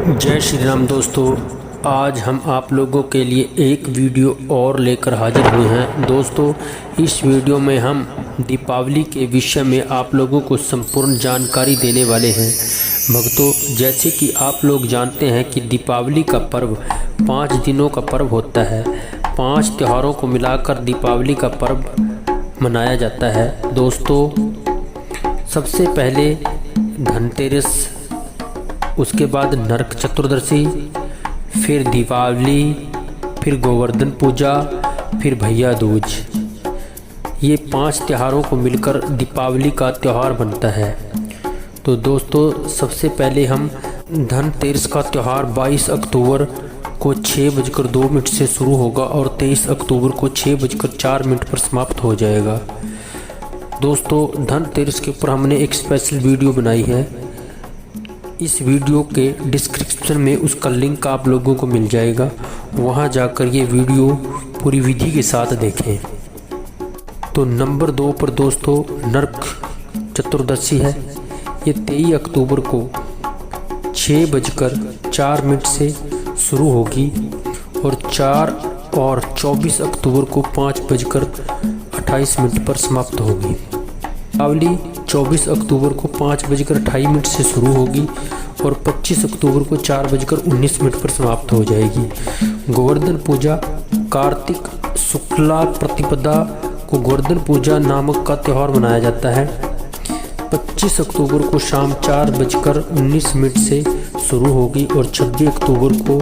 जय श्री राम दोस्तों, आज हम आप लोगों के लिए एक वीडियो और लेकर हाजिर हुए हैं। दोस्तों, इस वीडियो में हम दीपावली के विषय में आप लोगों को संपूर्ण जानकारी देने वाले हैं। भक्तों, जैसे कि आप लोग जानते हैं कि दीपावली का पर्व 5 दिनों का पर्व होता है। 5 त्योहारों को मिलाकर दीपावली का पर्व मनाया जाता है। दोस्तों, सबसे पहले धनतेरस, उसके बाद नरक चतुर्दशी, फिर दीपावली, फिर गोवर्धन पूजा, फिर भैया दूज। ये 5 त्योहारों को मिलकर दीपावली का त्यौहार बनता है। तो दोस्तों, सबसे पहले हम धनतेरस का त्यौहार 22 अक्टूबर को 6:02 से शुरू होगा और 23 अक्टूबर को 6:04 पर समाप्त हो जाएगा। दोस्तों, धनतेरस के ऊपर हमने एक स्पेशल वीडियो बनाई है। इस वीडियो के डिस्क्रिप्शन में उसका लिंक आप लोगों को मिल जाएगा, वहां जाकर ये वीडियो पूरी विधि के साथ देखें। तो नंबर 2 पर दोस्तों नरक चतुर्दशी है। ये 23 अक्टूबर को 6:04 से शुरू होगी और 24 अक्टूबर को 5:28 पर समाप्त होगी। दीपावली 24 अक्टूबर को 5:28 से शुरू होगी और 25 अक्टूबर को 4:19 पर समाप्त हो जाएगी। गोवर्धन पूजा कार्तिक शुक्ला प्रतिपदा को गोवर्धन पूजा नामक का त्यौहार मनाया जाता है। 25 अक्टूबर को शाम 4:19 से शुरू होगी और 26 अक्टूबर को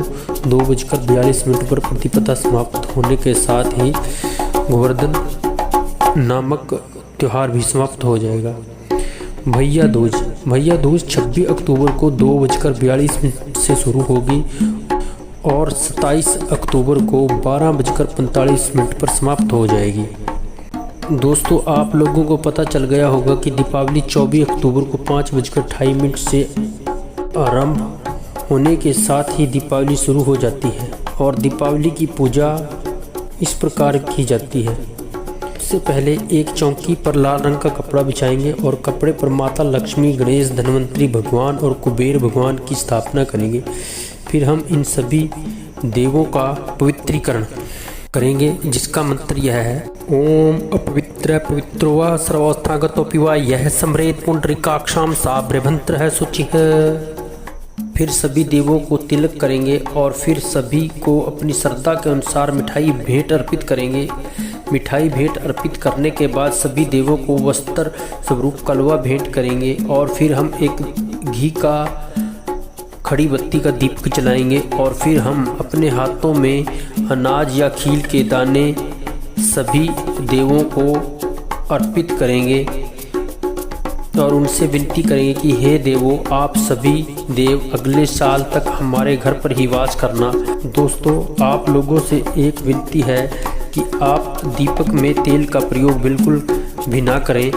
2:42 पर प्रतिपदा समाप्त होने के साथ ही गोवर्धन नामक त्यौहार भी समाप्त हो जाएगा। भैया दूज 26 अक्टूबर को 2:42 से शुरू होगी और 27 अक्टूबर को 12:45 पर समाप्त हो जाएगी। दोस्तों, आप लोगों को पता चल गया होगा कि दीपावली 24 अक्टूबर को 5:28 से आरंभ होने के साथ ही दीपावली शुरू हो जाती है और दीपावली की पूजा इस प्रकार की जाती है। सबसे पहले एक चौकी पर लाल रंग का कपड़ा बिछाएंगे और कपड़े पर माता लक्ष्मी, गणेश, धनवंतरी भगवान और कुबेर भगवान की स्थापना करेंगे। फिर हम इन सभी देवों का पवित्रीकरण करेंगे, जिसका मंत्र यह है: ओम अपवित्र पवित्रो वा सर्वस्थागतो पिवा यह समृत पुंडरीकाक्षाम साभ्रभंत्र है शुचि है। फिर सभी देवों को तिलक करेंगे और फिर सभी को अपनी श्रद्धा के अनुसार मिठाई भेंट अर्पित करेंगे। मिठाई भेंट अर्पित करने के बाद सभी देवों को वस्त्र स्वरूप कलवा भेंट करेंगे और फिर हम एक घी का खड़ी बत्ती का दीपक जलाएंगे और फिर हम अपने हाथों में अनाज या खील के दाने सभी देवों को अर्पित करेंगे और उनसे विनती करेंगे कि हे देवों, आप सभी देव अगले साल तक हमारे घर पर ही वास करना। दोस्तों, आप लोगों से एक विनती है कि आप दीपक में तेल का प्रयोग बिल्कुल भी ना करें।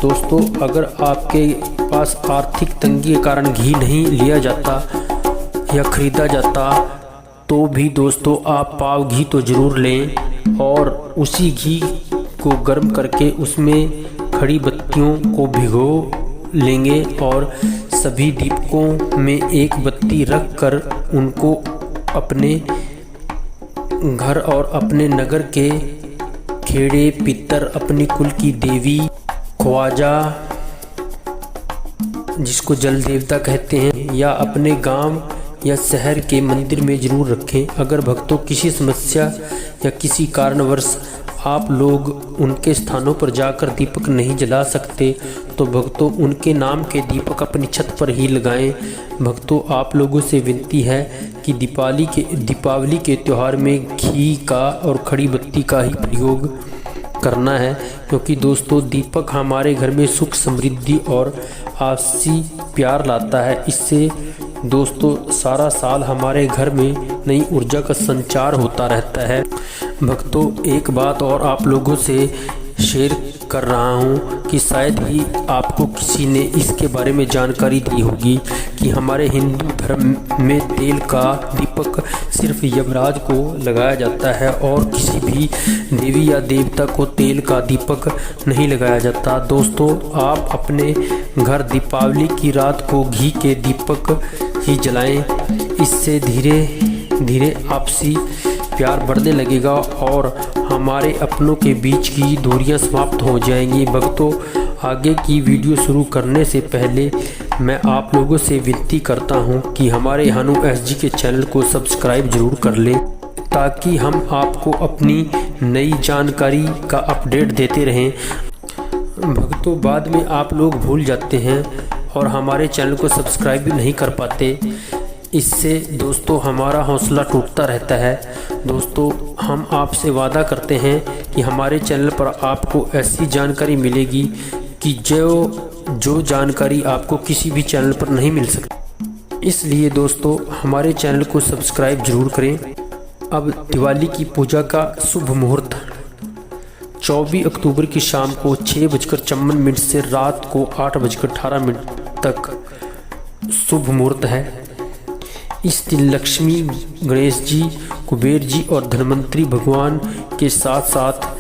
दोस्तों, अगर आपके पास आर्थिक तंगी के कारण घी नहीं लिया जाता या खरीदा जाता तो भी दोस्तों आप पाव घी तो ज़रूर लें और उसी घी को गर्म करके उसमें खड़ी बत्तियों को भिगो लेंगे और सभी दीपकों में एक बत्ती रख कर उनको अपने घर और अपने नगर के खेड़े, पितर, अपनी कुल की देवी, ख्वाजा जिसको जल देवता कहते हैं, या अपने गांव या शहर के मंदिर में जरूर रखें। अगर भक्तों किसी समस्या या किसी कारणवश आप लोग उनके स्थानों पर जाकर दीपक नहीं जला सकते तो भक्तों उनके नाम के दीपक अपनी छत पर ही लगाएं। भक्तों, आप लोगों से विनती है कि दीपावली के त्यौहार में घी का और खड़ी बत्ती का ही प्रयोग करना है, क्योंकि दोस्तों दीपक हमारे घर में सुख, समृद्धि और आपसी प्यार लाता है। इससे दोस्तों सारा साल हमारे घर में नई ऊर्जा का संचार होता रहता है। भक्तों, एक बात और आप लोगों से शेयर कर रहा हूँ कि शायद ही आपको किसी ने इसके बारे में जानकारी दी होगी कि हमारे हिंदू धर्म में तेल का दीपक सिर्फ यमराज को लगाया जाता है और किसी भी देवी या देवता को तेल का दीपक नहीं लगाया जाता। दोस्तों, आप अपने घर दीपावली की रात को घी के दीपक ही जलाएं। इससे धीरे धीरे आपसी प्यार बढ़ने लगेगा और हमारे अपनों के बीच की दूरियां समाप्त हो जाएंगी। भक्तों, आगे की वीडियो शुरू करने से पहले मैं आप लोगों से विनती करता हूं कि हमारे हनु एसजी के चैनल को सब्सक्राइब जरूर कर लें, ताकि हम आपको अपनी नई जानकारी का अपडेट देते रहें। भक्तों, बाद में आप लोग भूल जाते हैं और हमारे चैनल को सब्सक्राइब भी नहीं कर पाते। इससे दोस्तों हमारा हौसला टूटता रहता है। दोस्तों, हम आपसे वादा करते हैं कि हमारे चैनल पर आपको ऐसी जानकारी मिलेगी कि जो जानकारी आपको किसी भी चैनल पर नहीं मिल सकती। इसलिए दोस्तों हमारे चैनल को सब्सक्राइब जरूर करें। अब दिवाली की पूजा का शुभ मुहूर्त 24 अक्टूबर की शाम को 6:54 से रात को 8:18 तक शुभ मुहूर्त है। इस दिन लक्ष्मी, गणेश जी, कुबेर जी और धन्वंतरी भगवान के साथ साथ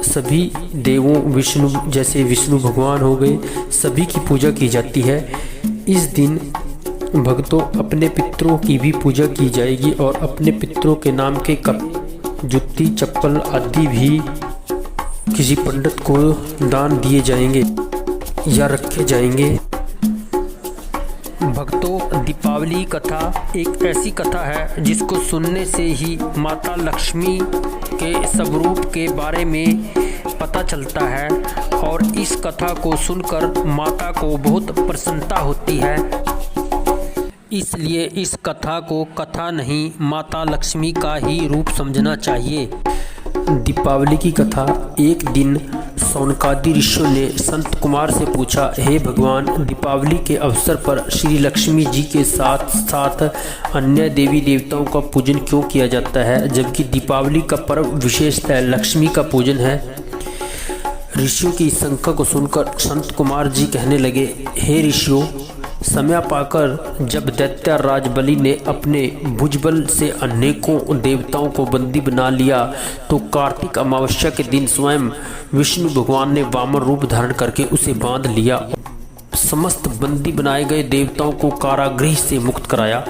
सभी देवों, विष्णु जैसे विष्णु भगवान हो गए, सभी की पूजा की जाती है। इस दिन भक्तों अपने पितरों की भी पूजा की जाएगी और अपने पितरों के नाम के कप, जूती, चप्पल आदि भी किसी पंडित को दान दिए जाएंगे या रखे जाएंगे। भक्तों, दीपावली कथा एक ऐसी कथा है जिसको सुनने से ही माता लक्ष्मी के स्वरूप के बारे में पता चलता है और इस कथा को सुनकर माता को बहुत प्रसन्नता होती है। इसलिए इस कथा को कथा नहीं, माता लक्ष्मी का ही रूप समझना चाहिए। दीपावली की कथा। एक दिन सौनकादि ऋषियों ने संत कुमार से पूछा, हे भगवान, दीपावली के अवसर पर श्री लक्ष्मी जी के साथ साथ अन्य देवी देवताओं का पूजन क्यों किया जाता है, जबकि दीपावली का पर्व विशेषतः लक्ष्मी का पूजन है। ऋषियों की शंका को सुनकर संत कुमार जी कहने लगे, हे ऋषियों, समय पाकर जब दैत्यराज बलि ने अपने भुजबल से अनेकों देवताओं को बंदी बना लिया तो कार्तिक अमावस्या के दिन स्वयं विष्णु भगवान ने वामन रूप धारण करके उसे बांध लिया। समस्त बंदी बनाए गए देवताओं को कारागृह से मुक्त कराया।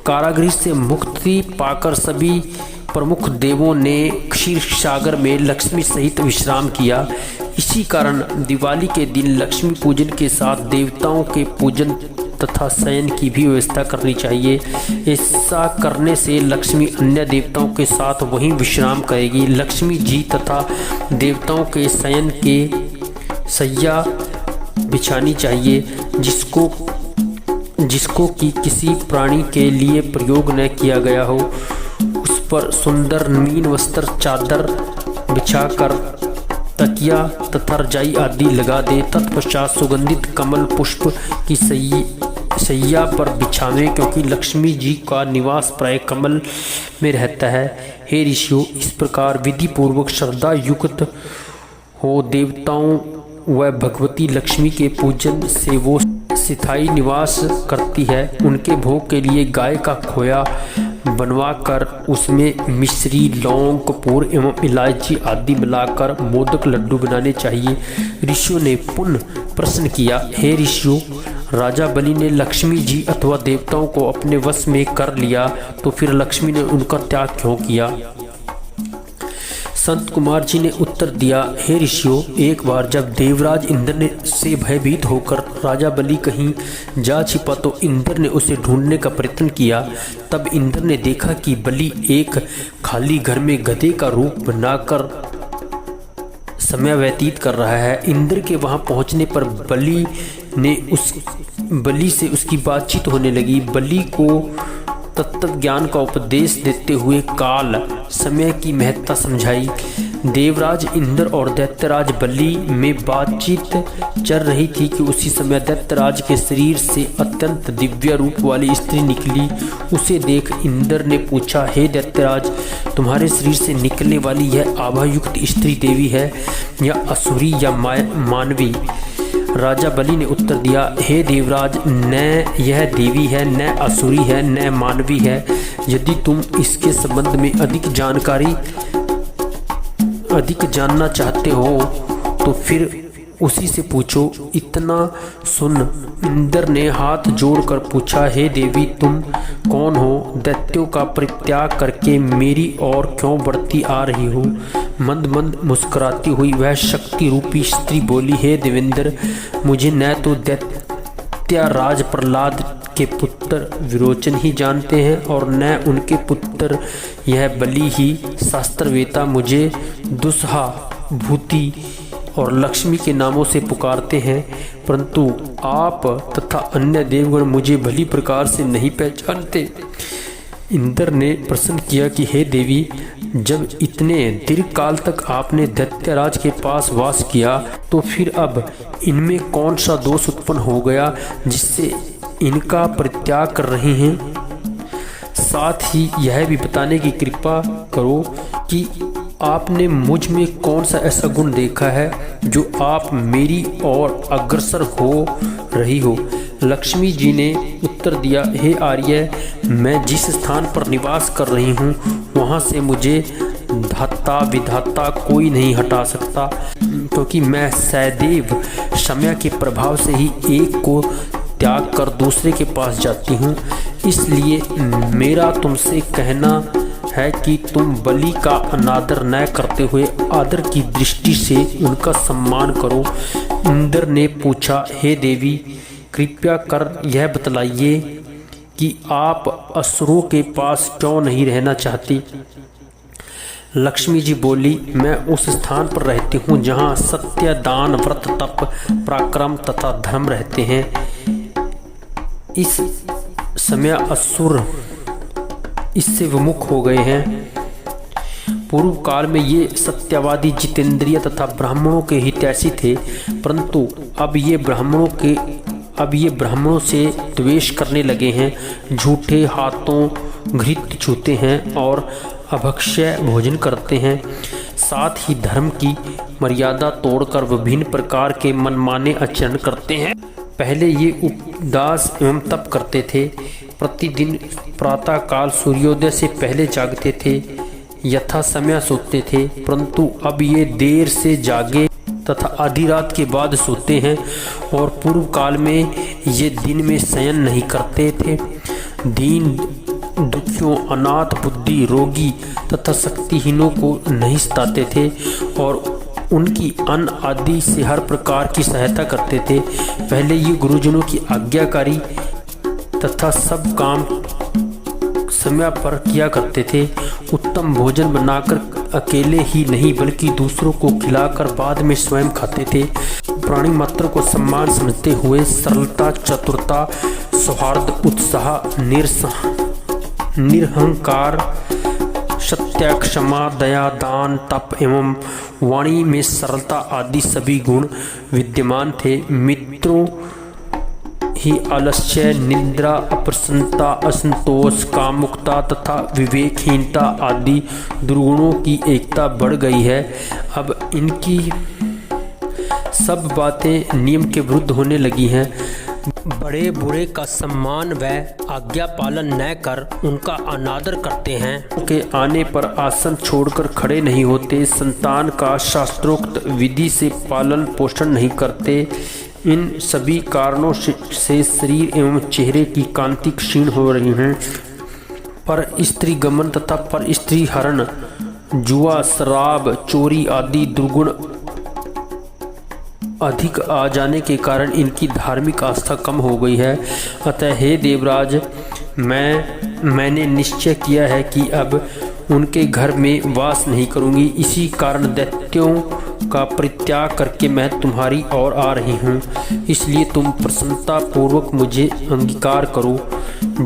कारागृह से मुक्ति पाकर सभी प्रमुख देवों ने क्षीर सागर में लक्ष्मी सहित विश्राम किया। इसी कारण दिवाली के दिन लक्ष्मी पूजन के साथ देवताओं के पूजन तथा शयन की भी व्यवस्था करनी चाहिए। ऐसा करने से लक्ष्मी अन्य देवताओं के साथ वहीं विश्राम करेगी। लक्ष्मी जी तथा देवताओं के शयन के सैया बिछानी चाहिए, जिसको कि किसी प्राणी के लिए प्रयोग न किया गया हो। उस पर सुंदर रंगीन वस्त्र, चादर बिछाकर तकिया तथा रजाई आदि लगा दे। तत्पश्चात सुगंधित कमल पुष्प की सैया पर बिछावें, क्योंकि लक्ष्मी जी का निवास प्राय कमल में रहता है। हे ऋषियों, इस प्रकार विधि पूर्वक श्रद्धा युक्त हो देवताओं व भगवती लक्ष्मी के पूजन से वो स्थायी निवास करती है। उनके भोग के लिए गाय का खोया बनवा कर उसमें मिश्री, लौंग, कपूर एवं इलायची आदि मिलाकर मोदक लड्डू बनाने चाहिए। ऋषियों ने पुनः प्रश्न किया, हे ऋषियों, राजा बलि ने लक्ष्मी जी अथवा देवताओं को अपने वश में कर लिया तो फिर लक्ष्मी ने उनका त्याग क्यों किया? संत कुमार जी ने उत्तर दिया, हे ऋषियों, एक बार जब देवराज इंद्र से भयभीत होकर राजा बलि कहीं जा छिपा तो इंद्र ने उसे ढूंढने का प्रयत्न किया। तब इंद्र ने देखा कि बलि एक खाली घर में गधे का रूप बनाकर समय व्यतीत कर रहा है। इंद्र के वहां पहुंचने पर बलि से उसकी बातचीत होने लगी। बलि को तत्व ज्ञान का उपदेश देते हुए काल समय की महत्ता समझाई। देवराज इंद्र और दैत्यराज बलि में बातचीत चल रही थी कि उसी समय दैत्यराज के शरीर से अत्यंत दिव्य रूप वाली स्त्री निकली। उसे देख इंद्र ने पूछा, हे दैत्यराज, तुम्हारे शरीर से निकलने वाली यह आभायुक्त स्त्री देवी है या असुरी या मानवी? राजा बलि ने उत्तर दिया, हे देवराज, न यह देवी है, न असुरी है, न मानवी है। यदि तुम इसके संबंध में अधिक जानना चाहते हो तो फिर उसी से पूछो। इतना सुन इंद्र ने हाथ जोड़कर पूछा, हे देवी तुम कौन हो? दैत्यों का परित्याग करके मेरी ओर क्यों बढ़ती आ रही हो? मंद मंद मुस्कुराती हुई वह शक्ति रूपी स्त्री बोली, हे देवेंद्र, मुझे न तो दैत्यराज प्रहलाद के पुत्र विरोचन ही जानते हैं और न उनके पुत्र यह बलि ही शास्त्रवेता मुझे दुस्सहा, भूति और लक्ष्मी के नामों से पुकारते हैं, परंतु आप तथा अन्य देवगण मुझे भली प्रकार से नहीं पहचानते। इंद्र ने प्रश्न किया कि हे देवी, जब इतने दीर्घ काल तक आपने दैत्यराज के पास वास किया तो फिर अब इनमें कौन सा दोष उत्पन्न हो गया जिससे इनका परित्याग कर रहे हैं? साथ ही यह भी बताने की कृपा करो कि आपने मुझ में कौन सा ऐसा गुण देखा है जो आप मेरी ओर अग्रसर हो रही हो। लक्ष्मी जी ने उत्तर दिया, हे आर्य, मैं जिस स्थान पर निवास कर रही हूँ वहाँ से मुझे धाता विधाता कोई नहीं हटा सकता, क्योंकि मैं सदैव समय के प्रभाव से ही एक को त्याग कर दूसरे के पास जाती हूँ। इसलिए मेरा तुमसे कहना है कि तुम बलि का अनादर न करते हुए आदर की दृष्टि से उनका सम्मान करो। इंद्र ने पूछा, हे देवी, कृपया कर यह बतलाइए कि आप असुरों के पास क्यों नहीं रहना चाहती? लक्ष्मी जी बोली, मैं उस स्थान पर रहती हूँ जहाँ सत्य, दान, व्रत, तप, पराक्रम तथा धर्म रहते हैं। इस समय असुर इससे विमुख हो गए हैं। पूर्व काल में ये सत्यवादी, जितेंद्रिय तथा ब्राह्मणों के हितैषी थे, परंतु अब ये ब्राह्मणों से द्वेष करने लगे हैं, झूठे हाथों घृत छूते हैं और अभक्ष्य भोजन करते हैं। साथ ही धर्म की मर्यादा तोड़कर विभिन्न प्रकार के मनमाने आचरण करते हैं। पहले ये उपवास एवं तप करते थे, प्रतिदिन प्रातः काल सूर्योदय से पहले जागते थे, यथा समय सोते थे, परंतु अब ये देर से जागे तथा आधी रात के बाद सोते हैं। और पूर्व काल में ये दिन में शयन नहीं करते थे। दीन दुखियों, अनाथ, बुद्धि रोगी तथा शक्तिहीनों को नहीं सताते थे और उनकी अन्न आदि से हर प्रकार की सहायता करते थे। पहले ये गुरुजनों की आज्ञाकारी तथा सब काम समय पर किया करते थे। उत्तम भोजन बनाकर अकेले ही नहीं बल्कि दूसरों को खिलाकर बाद में स्वयं खाते थे। प्राणी मात्र को सम्मान समझते हुए सरलता, चतुरता, सौहार्द, उत्साह, निरहंकार, सत्य, क्षमा, दया, दान, तप एवं वाणी में सरलता आदि सभी गुण विद्यमान थे। मित्रों ही आलस्य, निद्रा, अप्रसन्नता, असंतोष, कामुकता तथा विवेकहीनता आदि दुर्गुणों की एकता बढ़ गई है। अब इनकी सब बातें नियम के विरुद्ध होने लगी हैं। बड़े बूढ़े का सम्मान व आज्ञा पालन न कर उनका अनादर करते हैं। उनके आने पर आसन छोड़कर खड़े नहीं होते। संतान का शास्त्रोक्त विधि से पालन पोषण नहीं करते। इन सभी कारणों से शरीर एवं चेहरे की कांति क्षीण हो रही हैं। पर स्त्री गमन तथा पर स्त्री हरण, जुआ, शराब, चोरी आदि दुर्गुण अधिक आ जाने के कारण इनकी धार्मिक आस्था कम हो गई है। अतः हे देवराज, मैंने निश्चय किया है कि अब उनके घर में वास नहीं करूंगी। इसी कारण दैत्यों का परित्याग करके मैं तुम्हारी ओर आ रही हूँ। इसलिए तुम प्रसन्नता पूर्वक मुझे अंगीकार करो।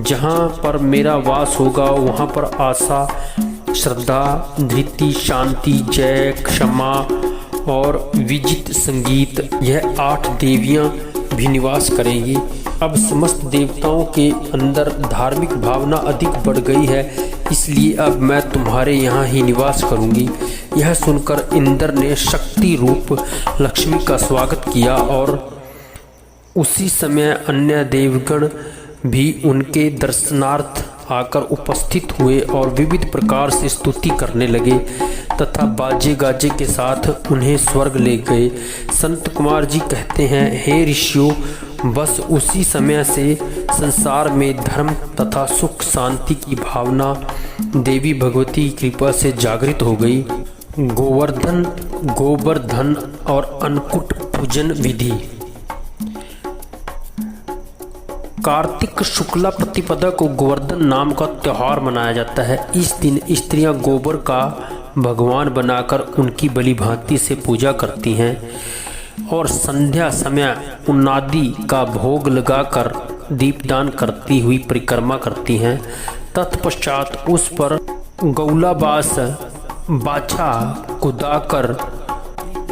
जहाँ पर मेरा वास होगा वहाँ पर आशा, श्रद्धा, धृति, शांति, जय, क्षमा और विजित संगीत, यह 8 देवियां भी निवास करेंगी। अब समस्त देवताओं के अंदर धार्मिक भावना अधिक बढ़ गई है, इसलिए अब मैं तुम्हारे यहाँ ही निवास करूंगी। यह सुनकर इंद्र ने शक्ति रूप लक्ष्मी का स्वागत किया और उसी समय अन्य देवगण भी उनके दर्शनार्थ आकर उपस्थित हुए और विविध प्रकार से स्तुति करने लगे तथा बाजे गाजे के साथ उन्हें स्वर्ग ले गए। संत कुमार जी कहते हैं, हे ऋषियों, बस उसी समय से संसार में धर्म तथा सुख शांति की भावना देवी भगवती की कृपा से जागृत हो गई। गोवर्धन, गोवर्धन और अन्नकूट पूजन विधि। कार्तिक शुक्ला प्रतिपदा को गोवर्धन नाम का त्योहार मनाया जाता है। इस दिन स्त्रियां गोबर का भगवान बनाकर उनकी भली भांति से पूजा करती हैं और संध्या समय उन्नादि का भोग लगाकर दीपदान करती हुई परिक्रमा करती हैं। तत्पश्चात उस पर गौलाबास बाछा कुदाकर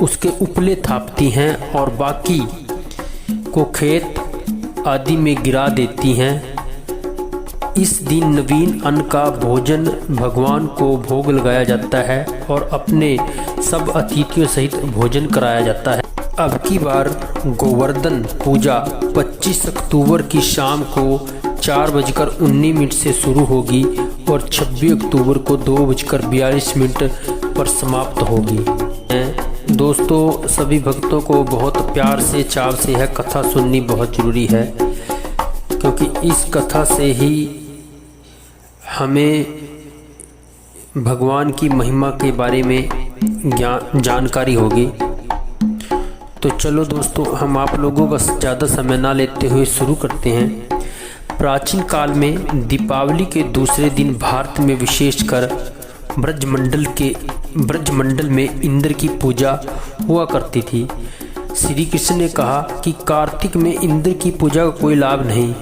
उसके उपले थापती हैं और बाकी को खेत आदि में गिरा देती हैं। इस दिन नवीन अन्न का भोजन भगवान को भोग लगाया जाता है और अपने सब अतिथियों सहित भोजन कराया जाता है। अब की बार गोवर्धन पूजा 25 अक्टूबर की शाम को 4:19 से शुरू होगी और 26 अक्टूबर को 2:42 पर समाप्त होगी। दोस्तों, सभी भक्तों को बहुत प्यार से चाव से यह कथा सुननी बहुत ज़रूरी है, क्योंकि इस कथा से ही हमें भगवान की महिमा के बारे में जानकारी होगी। तो चलो दोस्तों, हम आप लोगों का ज़्यादा समय ना लेते हुए शुरू करते हैं। प्राचीन काल में दीपावली के दूसरे दिन भारत में विशेषकर ब्रजमंडल में इंद्र की पूजा हुआ करती थी। श्री कृष्ण ने कहा कि कार्तिक में इंद्र की पूजा का कोई लाभ नहीं,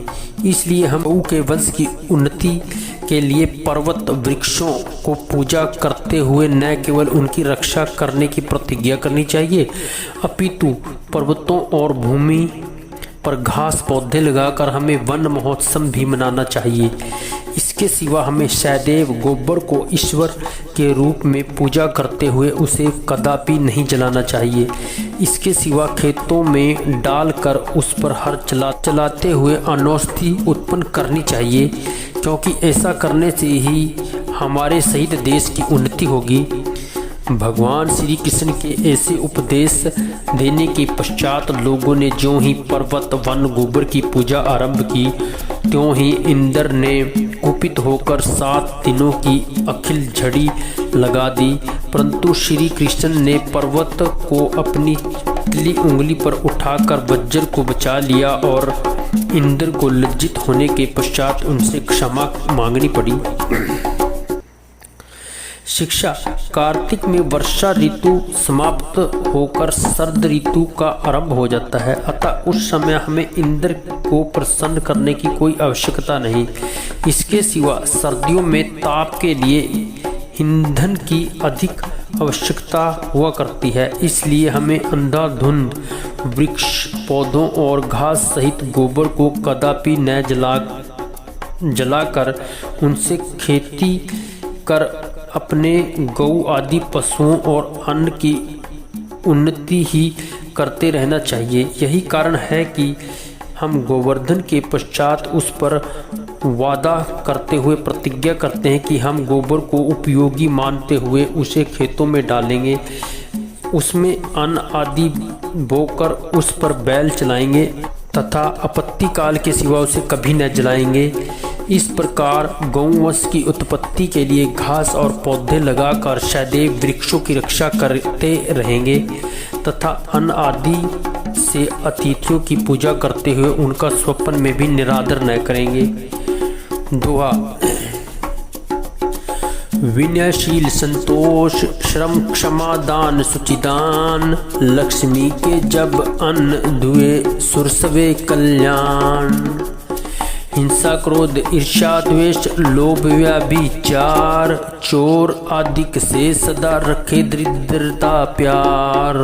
इसलिए हम गौ के वंश की उन्नति के लिए पर्वत वृक्षों को पूजा करते हुए न केवल उनकी रक्षा करने की प्रतिज्ञा करनी चाहिए, अपितु पर्वतों और भूमि पर घास पौधे लगाकर हमें वन महोत्सव भी मनाना चाहिए। इसके सिवा हमें सदैव गोबर को ईश्वर के रूप में पूजा करते हुए उसे कदापि नहीं जलाना चाहिए। इसके सिवा खेतों में डालकर उस पर हर चलाते हुए अनौषधि उत्पन्न करनी चाहिए, क्योंकि ऐसा करने से ही हमारे सहित देश की उन्नति होगी। भगवान श्री कृष्ण के ऐसे उपदेश देने के पश्चात लोगों ने ज्यों ही पर्वत वन गोबर की पूजा आरंभ की, त्यों ही इंद्र ने कुपित होकर 7 दिनों की अखिल झड़ी लगा दी। परंतु श्री कृष्ण ने पर्वत को अपनी तिली उंगली पर उठाकर वज्र को बचा लिया और इंद्र को लज्जित होने के पश्चात उनसे क्षमा मांगनी पड़ी। शिक्षा। कार्तिक में वर्षा ऋतु समाप्त होकर शरद ऋतु का आरंभ हो जाता है, अतः उस समय हमें इंद्र को प्रसन्न करने की कोई आवश्यकता नहीं। इसके सिवा सर्दियों में ताप के लिए ईंधन की अधिक आवश्यकता हुआ करती है, इसलिए हमें अंधाधुंध वृक्ष पौधों और घास सहित गोबर को कदापि न जलाकर उनसे खेती कर अपने गौ आदि पशुओं और अन्न की उन्नति ही करते रहना चाहिए। यही कारण है कि हम गोवर्धन के पश्चात उस पर वादा करते हुए प्रतिज्ञा करते हैं कि हम गोबर को उपयोगी मानते हुए उसे खेतों में डालेंगे, उसमें अन्न आदि बोकर उस पर बैल चलाएंगे तथा आपत्ति काल के सिवा उसे कभी न जलाएंगे। इस प्रकार गौवंश की उत्पत्ति के लिए घास और पौधे लगाकर सदैव वृक्षों की रक्षा करते रहेंगे तथा अन्न आदि से अतिथियों की पूजा करते हुए उनका स्वप्न में भी निरादर न करेंगे। दोहा। विनयशील संतोष श्रम क्षमा दान सुचिदान, लक्ष्मी के जब अन्न दुए सुरसवे कल्याण। हिंसा क्रोध ईर्ष्या द्वेष लोभ व्यभिचार, चोर आदिक से सदा रखे दरिद्रता प्यार।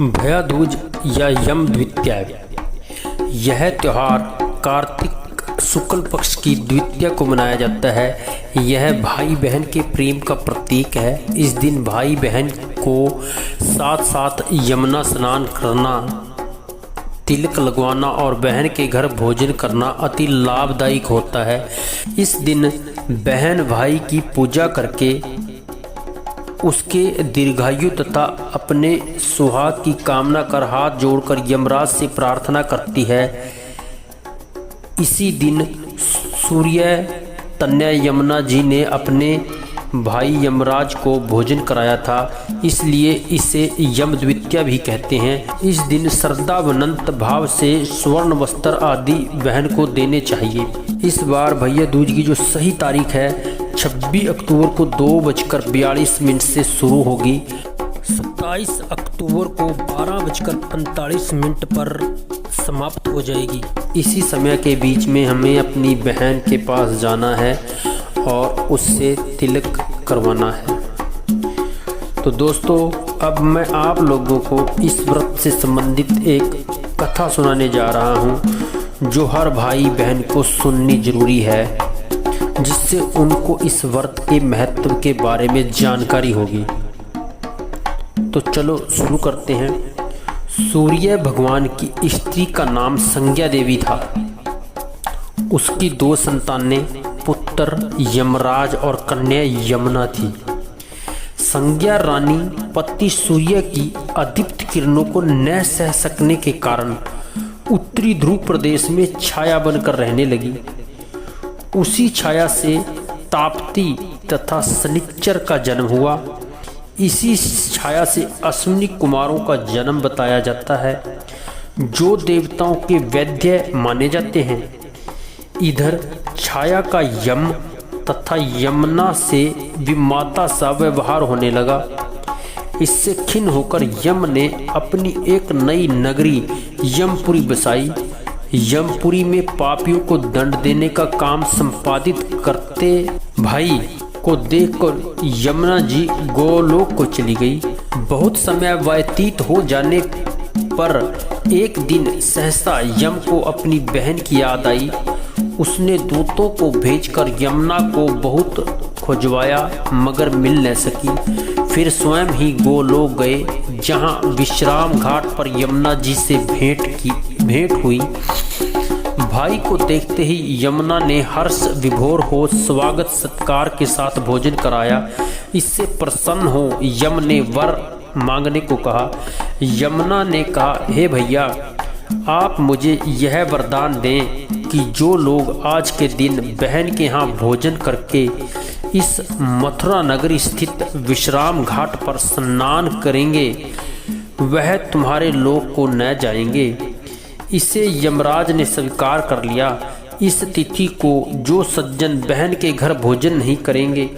भैया दूज या यम द्वितीया। यह त्योहार कार्तिक शुक्ल पक्ष की द्वितीया को मनाया जाता है। यह भाई बहन के प्रेम का प्रतीक है। इस दिन भाई बहन को साथ साथ यमुना स्नान करना तिलक लगवाना और बहन के घर भोजन करना अति लाभदायक होता है। इस दिन बहन भाई की पूजा करके उसके दीर्घायु तथा अपने सुहाग की कामना कर हाथ जोड़कर यमराज से प्रार्थना करती है। इसी दिन सूर्य तनया यमुना जी ने अपने भाई यमराज को भोजन कराया था, इसलिए इसे यम द्वितीया भी कहते हैं। इस दिन श्रद्धावनंत भाव से स्वर्ण वस्त्र आदि बहन को देने चाहिए। इस बार भैया दूज की जो सही तारीख है 26 अक्टूबर को 2:42 से शुरू होगी। 27 अक्टूबर को 12:45 पर समाप्त हो जाएगी। इसी समय के बीच में हमें अपनी बहन के पास जाना है और उससे तिलक करवाना है। तो दोस्तों, अब मैं आप लोगों को इस व्रत से संबंधित एक कथा सुनाने जा रहा हूँ, जो हर भाई बहन को सुननी जरूरी है, जिससे उनको इस व्रत के महत्व के बारे में जानकारी होगी। तो चलो शुरू करते हैं। सूर्य भगवान की स्त्री का नाम संज्ञा देवी था। उसकी 2 संतानें, पुत्र यमराज और कन्या यमुना थी। संज्ञा रानी पति सूर्य की अदीप्त किरणों को न सह सकने के कारण उत्तरी ध्रुव प्रदेश में छाया बनकर रहने लगी। उसी छाया से ताप्ती तथा शनिचर का जन्म हुआ। इसी छाया से अश्विनी कुमारों का जन्म बताया जाता है, जो देवताओं के वैद्य माने जाते हैं। इधर छाया का यम तथा यमुना से विमाता सा व्यवहार होने लगा। इससे खिन्न होकर यम ने अपनी एक नई नगरी यमपुरी बसाई। यमपुरी में पापियों को दंड देने का काम संपादित करते भाई को देखकर यमुना जी गोलोक को चली गई। बहुत समय व्यतीत हो जाने पर एक दिन सहसा यम को अपनी बहन की याद आई। उसने दूतों को भेजकर यमुना को बहुत खोजवाया, मगर मिल न सकी। फिर स्वयं ही गोलोक गए, जहां विश्राम घाट पर यमुना जी से भेंट हुई। भाई को देखते ही यमुना ने हर्ष विभोर हो स्वागत सत्कार के साथ भोजन कराया। इससे प्रसन्न हो यम ने वर मांगने को कहा। यमुना ने कहा, हे भैया, आप मुझे यह वरदान दें कि जो लोग आज के दिन बहन के यहाँ भोजन करके इस मथुरा नगरी स्थित विश्राम घाट पर स्नान करेंगे, वह तुम्हारे लोक को न जाएंगे। इसे यमराज ने स्वीकार कर लिया। इस तिथि को जो सज्जन बहन के घर भोजन नहीं करेंगे,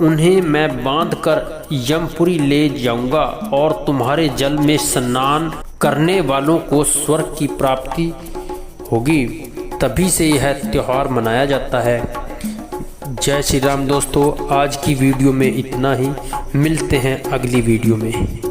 उन्हें मैं बांधकर यमपुरी ले जाऊंगा और तुम्हारे जल में स्नान करने वालों को स्वर्ग की प्राप्ति होगी। तभी से यह त्योहार मनाया जाता है। जय श्री राम दोस्तों, आज की वीडियो में इतना ही। मिलते हैं अगली वीडियो में।